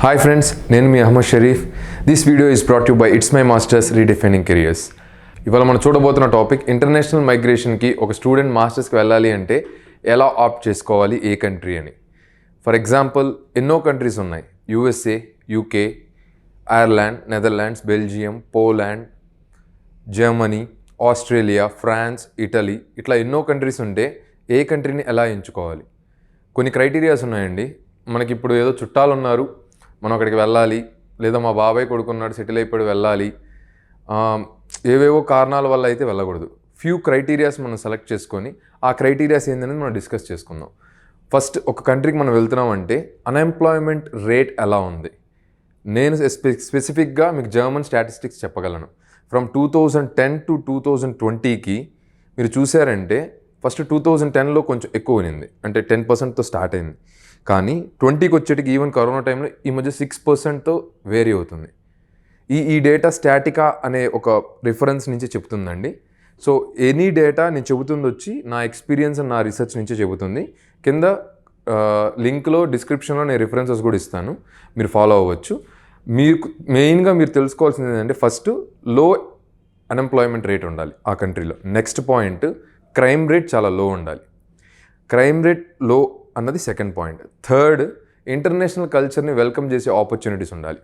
Hi friends, నేను మీ Ahmed Sharif. This video is brought you by it's my masters redefining careers. ఇవాళ మనం చూడబోతున్న topic international మైగ్రేషన్కి ఒక స్టూడెంట్ మాస్టర్స్కి వెళ్ళాలి అంటే ఎలా ఆప్ట్ చేసుకోవాలి, ఏ కంట్రీ అని. ఫర్ ఎగ్జాంపుల్ ఎన్నో కంట్రీస్ ఉన్నాయి. USA, UK, Ireland, Netherlands, Belgium, Poland, Germany, Australia, France, Italy, ఇట్లా ఎన్నో కంట్రీస్ ఉంటే ఏ కంట్రీని ఎలా ఎంచుకోవాలి? కొన్ని క్రైటీరియాస్ ఉన్నాయండి. మనకి ఇప్పుడు ఏదో చుట్టాలు ఉన్నారు, మనం అక్కడికి వెళ్ళాలి, లేదా మా బాబాయ్ కొడుకున్నాడు సెటిల్ అయిపోయి వెళ్ళాలి, ఏవేవో కారణాల వల్ల అయితే వెళ్ళకూడదు. ఫ్యూ క్రైటీరియాస్ మనం సెలెక్ట్ చేసుకొని ఆ క్రైటీరియాస్ ఏంటనేది మనం డిస్కస్ చేసుకుందాం. ఫస్ట్, ఒక కంట్రీకి మనం వెళ్తున్నామంటే అన్ఎంప్లాయ్మెంట్ రేట్ ఎలా ఉంది? నేను స్పెసిఫిక్గా మీకు జర్మన్ స్టాటిస్టిక్స్ చెప్పగలను. ఫ్రమ్ 2010 to 2020కి మీరు చూసారంటే ఫస్ట్ 2010లో కొంచెం ఎక్కువ ఉన్నింది, అంటే 10%తో స్టార్ట్ అయింది. కానీ 20కి వచ్చేటికి ఈవెన్ కరోనా టైంలో ఈ మధ్య 6%తో వేరీ అవుతుంది. ఈ డేటా స్టాటికా అనే ఒక రిఫరెన్స్ నుంచి చెప్తుందండి. సో ఎనీ డేటా నేను చెబుతుంది వచ్చి నా ఎక్స్పీరియన్స్ అండ్ నా రీసెర్చ్ నుంచే చెబుతుంది. కింద లింక్లో డిస్క్రిప్షన్లో నేను రిఫరెన్సెస్ కూడా ఇస్తాను, మీరు ఫాలో అవ్వచ్చు. మీకు మెయిన్గా మీరు తెలుసుకోవాల్సింది ఏంటంటే ఫస్ట్ లో అన్ఎంప్లాయ్మెంట్ రేట్ ఉండాలి ఆ కంట్రీలో. నెక్స్ట్ పాయింట్, క్రైమ్ రేట్ చాలా లో ఉండాలి. క్రైమ్ రేట్ లో అన్నది సెకండ్ పాయింట్. థర్డ్, ఇంటర్నేషనల్ కల్చర్ని వెల్కమ్ చేసే ఆపర్చునిటీస్ ఉండాలి.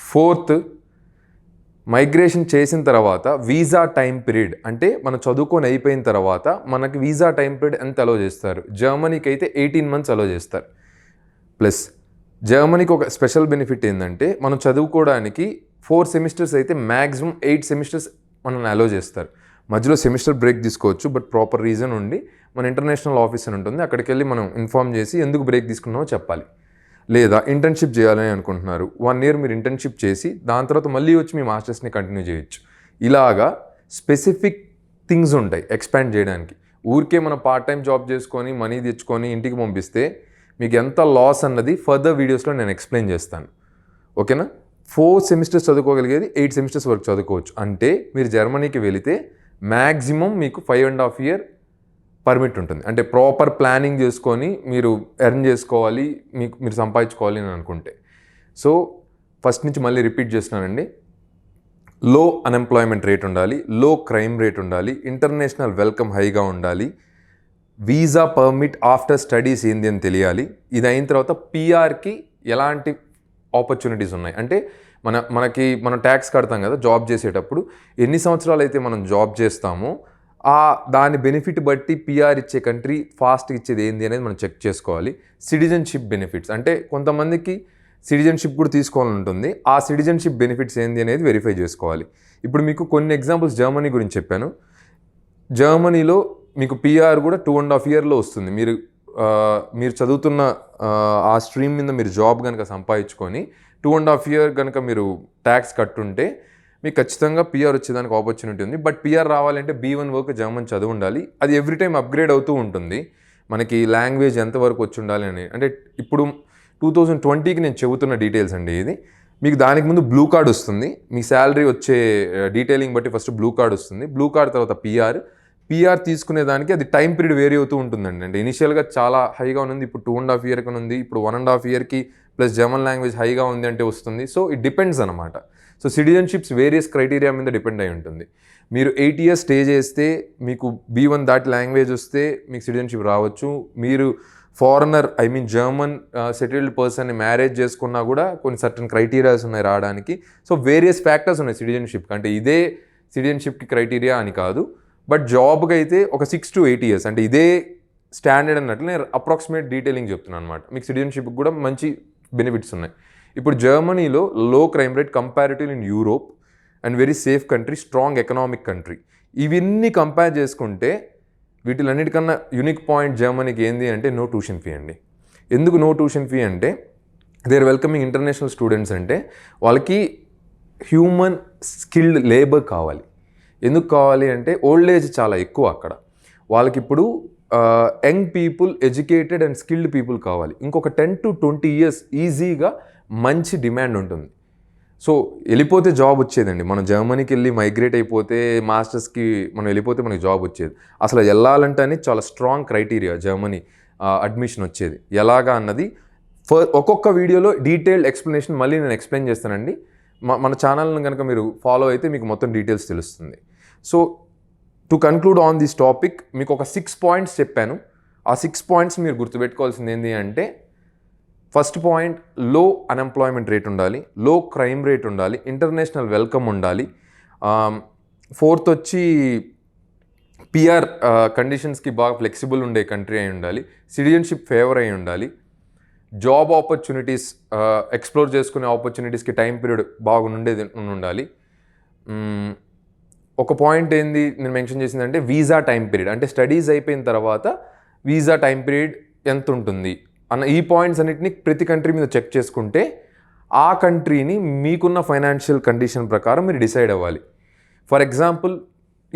ఫోర్త్, మైగ్రేషన్ చేసిన తర్వాత వీసా టైం పీరియడ్, అంటే మనం చదువుకొని అయిపోయిన తర్వాత మనకి వీసా టైం పీరియడ్ ఎంత అలో చేస్తారు? జర్మనీకి అయితే 18 months అలో చేస్తారు. ప్లస్ జర్మనీకి ఒక స్పెషల్ బెనిఫిట్ ఏంటంటే మనం చదువుకోవడానికి 4 semesters అయితే మ్యాక్సిమం 8 semesters మనల్ని అలో చేస్తారు. మధ్యలో సెమిస్టర్ బ్రేక్ తీసుకోవచ్చు, బట్ ప్రాపర్ రీజన్ ఉండి మన ఇంటర్నేషనల్ ఆఫీస్ అని ఉంటుంది, అక్కడికి వెళ్ళి మనం ఇన్ఫార్మ్ చేసి ఎందుకు బ్రేక్ తీసుకున్నామో చెప్పాలి. లేదా ఇంటర్న్షిప్ చేయాలని అనుకుంటున్నారు, 1 year మీరు ఇంటర్న్షిప్ చేసి దాని తర్వాత మళ్ళీ వచ్చి మీ మాస్టర్స్ని కంటిన్యూ చేయొచ్చు. ఇలాగా స్పెసిఫిక్ థింగ్స్ ఉంటాయి ఎక్స్పాండ్ చేయడానికి. ఊరికే మనం పార్ట్ టైం జాబ్ చేసుకొని మనీ తెచ్చుకొని ఇంటికి పంపిస్తే మీకు ఎంత లాస్ అన్నది ఫర్దర్ వీడియోస్లో నేను ఎక్స్ప్లెయిన్ చేస్తాను. ఓకేనా? 4 semesters చదువుకోగలిగేది 8 semesters వరకు చదువుకోవచ్చు. అంటే మీరు జర్మనీకి వెళితే మ్యాక్సిమం మీకు 5.5 years పర్మిట్ ఉంటుంది. అంటే ప్రాపర్ ప్లానింగ్ చేసుకొని మీరు ఎర్న్ చేసుకోవాలి, మీరు సంపాదించుకోవాలి అని అనుకుంటే. సో ఫస్ట్ నుంచి మళ్ళీ రిపీట్ చేస్తున్నానండి. లో అన్ఎంప్లాయ్మెంట్ రేట్ ఉండాలి, లో క్రైమ్ రేట్ ఉండాలి, ఇంటర్నేషనల్ వెల్కమ్ హైగా ఉండాలి, వీసా పర్మిట్ ఆఫ్టర్ స్టడీస్ ఏంది అని తెలియాలి. ఇది అయిన తర్వాత పిఆర్కి ఎలాంటి ఆపర్చునిటీస్ ఉన్నాయి అంటే మనం ట్యాక్స్ కడతాం కదా జాబ్ చేసేటప్పుడు, ఎన్ని సంవత్సరాలు అయితే మనం జాబ్ చేస్తామో దాని బెనిఫిట్ బట్టి పిఆర్ ఇచ్చే కంట్రీ ఫాస్ట్గా ఇచ్చేది ఏంది అనేది మనం చెక్ చేసుకోవాలి. సిటిజన్షిప్ బెనిఫిట్స్, అంటే కొంతమందికి సిటిజన్షిప్ కూడా తీసుకోవాలని ఉంటుంది, ఆ సిటిజన్షిప్ బెనిఫిట్స్ ఏంది అనేది వెరిఫై చేసుకోవాలి. ఇప్పుడు మీకు కొన్ని ఎగ్జాంపుల్స్ జర్మనీ గురించి చెప్పాను. జర్మనీలో మీకు పిఆర్ కూడా 2.5 yearsలో వస్తుంది. మీరు చదువుతున్న ఆ స్ట్రీమ్ మీద మీరు జాబ్ కనుక సంపాదించుకొని 2.5 years కనుక మీరు ట్యాక్స్ కట్టుంటే మీకు ఖచ్చితంగా పిఆర్ వచ్చేదానికి ఆపర్చునిటీ ఉంది. బట్ పిఆర్ రావాలంటే B1 వరకు జర్మన్ చదువు ఉండాలి. అది ఎవ్రీ టైం అప్గ్రేడ్ అవుతూ ఉంటుంది. మనకి లాంగ్వేజ్ ఎంతవరకు వచ్చి ఉండాలి అని, అంటే ఇప్పుడు 2020కి నేను చెబుతున్న డీటెయిల్స్ అండి ఇది. మీకు దానికి ముందు బ్లూ కార్డ్ వస్తుంది, మీ శాలరీ వచ్చే డీటెయిలింగ్ బట్టి ఫస్ట్ బ్లూ కార్డ్ వస్తుంది. బ్లూ కార్డ్ తర్వాత పిఆర్ తీసుకునే దానికి అది టైం పీరియడ్ వేరీ అవుతూ ఉంటుందండి. అంటే ఇనిషియల్గా చాలా హైగా ఉంది, ఇప్పుడు 2.5 years ఉంది, ఇప్పుడు 1.5 yearsకి ప్లస్ జర్మన్ లాంగ్వేజ్ హైగా ఉంది అంటే వస్తుంది. సో ఇట్ డిపెండ్స్ అనమాట. సో సిటిజన్షిప్స్ వేరియస్ క్రైటీరియా మీద డిపెండ్ అయి ఉంటుంది. మీరు 8 years స్టే చేస్తే మీకు B1 దాటి లాంగ్వేజ్ వస్తే మీకు సిటిజన్షిప్ రావచ్చు. మీరు ఫారినర్ జర్మన్ సెటిల్డ్ పర్సన్ని మ్యారేజ్ చేసుకున్నా కూడా కొన్ని సర్టన్ క్రైటీరియాస్ ఉన్నాయి రావడానికి. సో వేరియస్ ఫ్యాక్టర్స్ ఉన్నాయి సిటిజన్షిప్కి, అంటే ఇదే సిటిజన్షిప్కి క్రైటీరియా అని కాదు. బట్ జాబ్కి అయితే ఒక 6 to 8 years, అంటే ఇదే స్టాండర్డ్ అన్నట్లు నేను అప్రాక్సిమేట్ డీటెయిలింగ్ చెప్తున్నాను అనమాట. మీకు సిటిజన్షిప్కి కూడా మంచి బెనిఫిట్స్ ఉన్నాయి. ఇప్పుడు జర్మనీలో లో crime rate comparative in Europe and very safe country, strong economic country. ఇవన్నీ కంపేర్ చేసుకుంటే వీటిలన్నిటికన్నా యూనిక్ పాయింట్ జర్మనీకి ఏంది అంటే నో ట్యూషన్ ఫీ అండి. ఎందుకు నో ట్యూషన్ ఫీ అంటే they are welcoming international students, అంటే వాళ్ళకి హ్యూమన్ స్కిల్డ్ లేబర్ కావాలి. ఎందుకు కావాలి అంటే ఓల్డ్ ఏజ్ చాలా ఎక్కువ అక్కడ. వాళ్ళకి ఇప్పుడు young people, educated and skilled people కావాలి. ఇంకొక 10 to 20 years ఈజీగా మంచి డిమాండ్ ఉంటుంది. సో వెళ్ళిపోతే జాబ్ వచ్చేదండి. మనం జర్మనీకి వెళ్ళి మైగ్రేట్ అయిపోతే మాస్టర్స్కి మనం వెళ్ళిపోతే మనకి జాబ్ వచ్చేది. అసలు వెళ్ళాలంటే చాలా స్ట్రాంగ్ క్రైటీరియా జర్మనీ అడ్మిషన్ వచ్చేది. ఎలాగా అన్నది ఒక్కొక్క వీడియోలో డీటెయిల్డ్ ఎక్స్ప్లెనేషన్ మళ్ళీ నేను ఎక్స్ప్లెయిన్ చేస్తానండి. మన ఛానల్ని కనుక మీరు ఫాలో అయితే మీకు మొత్తం డీటెయిల్స్ తెలుస్తుంది. So to conclude on this topic, మీకు ఒక 6 పాయింట్స్ చెప్పాను. ఆ 6 పాయింట్స్ మీరు గుర్తుపెట్టుకోవాల్సింది ఏంటి అంటే, ఫస్ట్ పాయింట్, లో అన్ఎంప్లాయ్మెంట్ రేట్ ఉండాలి, లో క్రైమ్ రేట్ ఉండాలి, ఇంటర్నేషనల్ వెల్కమ్ ఉండాలి. ఫోర్త్ వచ్చి పిఆర్ కండిషన్స్కి బాగా ఫ్లెక్సిబుల్ ఉండే కంట్రీ అయి ఉండాలి, సిటిజన్షిప్ ఫేవర్ అయి ఉండాలి, జాబ్ ఆపర్చునిటీస్ ఎక్స్ప్లోర్ చేసుకునే ఆపర్చునిటీస్కి టైం పీరియడ్ బాగుండేది ఉండాలి. ఒక పాయింట్ ఏంది నేను మెన్షన్ చేసిందంటే వీసా టైం పీరియడ్, అంటే స్టడీస్ అయిపోయిన తర్వాత వీసా టైం పీరియడ్ ఎంత ఉంటుంది అన్న ఈ పాయింట్స్ అన్నిటిని ప్రతి కంట్రీ మీద చెక్ చేసుకుంటే ఆ కంట్రీని మీకున్న ఫైనాన్షియల్ కండిషన్ ప్రకారం మీరు డిసైడ్ అవ్వాలి. ఫర్ ఎగ్జాంపుల్,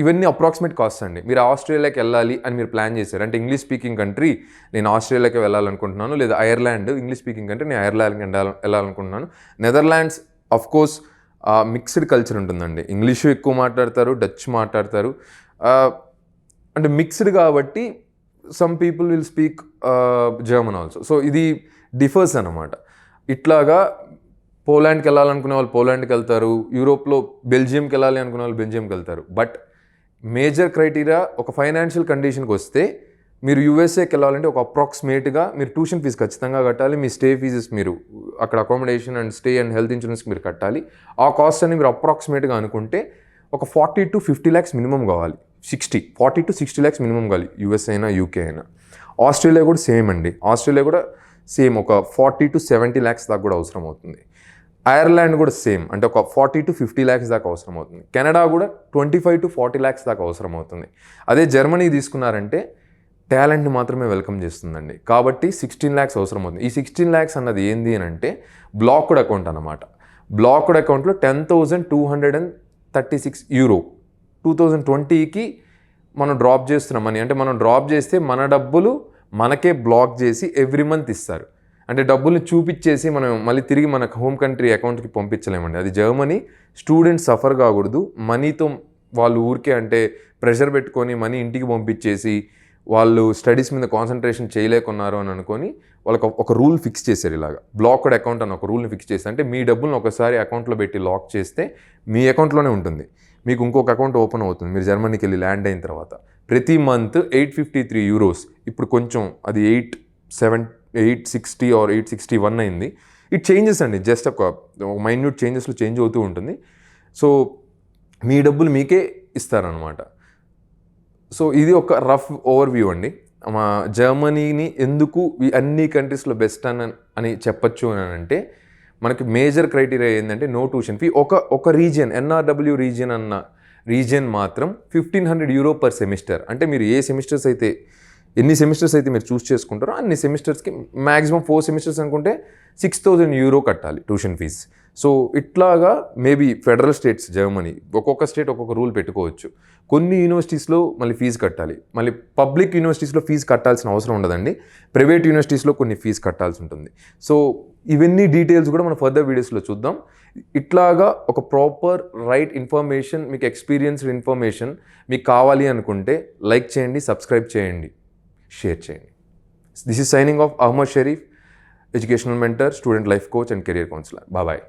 ఇవన్నీ అప్రాక్సిమేట్ కాస్ట్ అండి. మీరు ఆస్ట్రేలియాకి వెళ్ళాలి అని మీరు ప్లాన్ చేశారు అంటే, ఇంగ్లీష్ స్పీకింగ్ కంట్రీ నేను ఆస్ట్రేలియాకి వెళ్ళాలనుకుంటున్నాను, లేదా ఐర్లాండ్ ఇంగ్లీష్ స్పీకింగ్ కంట్రీ నేను ఐర్లాండ్కి వెళ్ళాలనుకుంటున్నాను. నెదర్లాండ్స్ అఫ్కోర్స్ మిక్స్డ్ కల్చర్ ఉంటుందండి, ఇంగ్లీషు ఎక్కువ మాట్లాడతారు, డచ్ మాట్లాడతారు, అంటే మిక్స్డ్ కాబట్టి some people will speak German also. So ఇది డిఫర్స్ అన్నమాట. ఇట్లాగా పోలాండ్కి వెళ్ళాలనుకునే వాళ్ళు పోలాండ్కి వెళ్తారు, యూరోప్లో బెల్జియంకి వెళ్ళాలి అనుకునే వాళ్ళు బెల్జియంకి వెళ్తారు. బట్ మేజర్ క్రైటీరియా ఒక ఫైనాన్షియల్ కండిషన్కి వస్తే, మీరు యూఎస్ఏకి వెళ్ళాలంటే ఒక అప్రాక్సిమేట్గా మీరు ట్యూషన్ ఫీజు ఖచ్చితంగా కట్టాలి, మీ స్టే ఫీజెస్ మీరు అక్కడ accommodation and stay and health ఇన్సూరెన్స్కి మీరు కట్టాలి. ఆ కాస్ట్ అని మీరు అప్రాక్సిమేట్గా అనుకుంటే ఒక 40 to 50 lakhs మినిమం కావాలి. 40 to 60 lakhs మినిమం కావాలి, యూఎస్ఏ అయినా యూకే అయినా. ఆస్ట్రేలియా కూడా సేమ్ అండి, ఆస్ట్రేలియా కూడా సేమ్ ఒక 40 to 70 lakhs దాకా కూడా అవసరం అవుతుంది. ఐర్లాండ్ కూడా సేమ్, అంటే ఒక 40 to 50 lakhs దాకా అవసరం అవుతుంది. కెనడా కూడా 25 to 40 lakhs దాకా అవసరం అవుతుంది. అదే జర్మనీ తీసుకున్నారంటే టాలెంట్ని మాత్రమే వెల్కమ్ చేస్తుందండి, కాబట్టి 16 lakhs అవసరం అవుతుంది. ఈ 16 lakhs అన్నది ఏంది అని అంటే బ్లాక్డ్ అకౌంట్ అన్నమాట. బ్లాక్డ్ అకౌంట్లో 10,236 euro 2020కి మనం డ్రాప్ చేస్తున్నాం మనీ. అంటే మనం డ్రాప్ చేస్తే మన డబ్బులు మనకే బ్లాక్ చేసి ఎవ్రీ మంత్ ఇస్తారు. అంటే డబ్బుల్ని చూపించేసి మనం మళ్ళీ తిరిగి మన హోమ్ కంట్రీ అకౌంట్కి పంపించలేమండి. అది జర్మనీ. స్టూడెంట్స్ సఫర్ కాకూడదు, మనీతో వాళ్ళు ఊరికే అంటే ప్రెషర్ పెట్టుకొని మనీ ఇంటికి పంపించేసి వాళ్ళు స్టడీస్ మీద కాన్సన్ట్రేషన్ చేయలేకున్నారు అని అనుకొని వాళ్ళకి ఒక రూల్ ఫిక్స్ చేశారు. ఇలాగా బ్లాక్డ్ అకౌంట్ అని ఒక రూల్ని ఫిక్స్ చేస్తే, అంటే మీ డబ్బులను ఒకసారి అకౌంట్లో పెట్టి లాక్ చేస్తే మీ అకౌంట్లోనే ఉంటుంది, మీకు ఇంకొక అకౌంట్ ఓపెన్ అవుతుంది మీరు జర్మనీకి వెళ్ళి ల్యాండ్ అయిన తర్వాత. ప్రతి మంత్ 853 euros, ఇప్పుడు కొంచెం అది 860 or 861 అయింది. ఇట్ చేంజెస్ అండి, జస్ట్ ఒక మైన్యూట్ చేంజెస్లో చేంజ్ అవుతూ ఉంటుంది. సో మీ డబ్బులు మీకే ఇస్తారనమాట. సో ఇది ఒక రఫ్ ఓవర్వ్యూ అండి. మా జర్మనీని ఎందుకు అన్ని కంట్రీస్లో బెస్ట్ అని చెప్పచ్చు అని అంటే, మనకి మేజర్ క్రైటీరియా ఏంటంటే నో ట్యూషన్ ఫీ. ఒక రీజియన్, ఎన్ఆర్డబ్ల్యూ రీజియన్ అన్న రీజియన్ మాత్రం 1500 euro per semester. అంటే మీరు ఎన్ని సెమిస్టర్స్ అయితే మీరు చూస్ చేసుకుంటారో అన్ని సెమిస్టర్స్కి మ్యాక్సిమం 4 semesters అనుకుంటే 6000 euro కట్టాలి ట్యూషన్ ఫీజ్. సో ఇట్లాగా మేబీ ఫెడరల్ స్టేట్స్ జర్మనీ ఒక్కొక్క స్టేట్ ఒక్కొక్క రూల్ పెట్టుకోవచ్చు. కొన్ని యూనివర్సిటీస్లో మళ్ళీ ఫీజు కట్టాలి, మళ్ళీ పబ్లిక్ యూనివర్సిటీస్లో ఫీజు కట్టాల్సిన అవసరం ఉండదండి, ప్రైవేట్ యూనివర్సిటీస్లో కొన్ని ఫీజు కట్టాల్సి ఉంటుంది. సో ఇవన్నీ డీటెయిల్స్ కూడా మనం ఫర్దర్ వీడియోస్లో చూద్దాం. ఇట్లాగా ఒక ప్రాపర్ రైట్ ఇన్ఫర్మేషన్, మీకు ఎక్స్పీరియన్స్డ్ ఇన్ఫర్మేషన్ మీకు కావాలి అనుకుంటే లైక్ చేయండి, సబ్స్క్రైబ్ చేయండి, షేర్ చేయండి. This is signing off Ahmed Sharif, educational mentor, student life coach and career counsellor. Bye.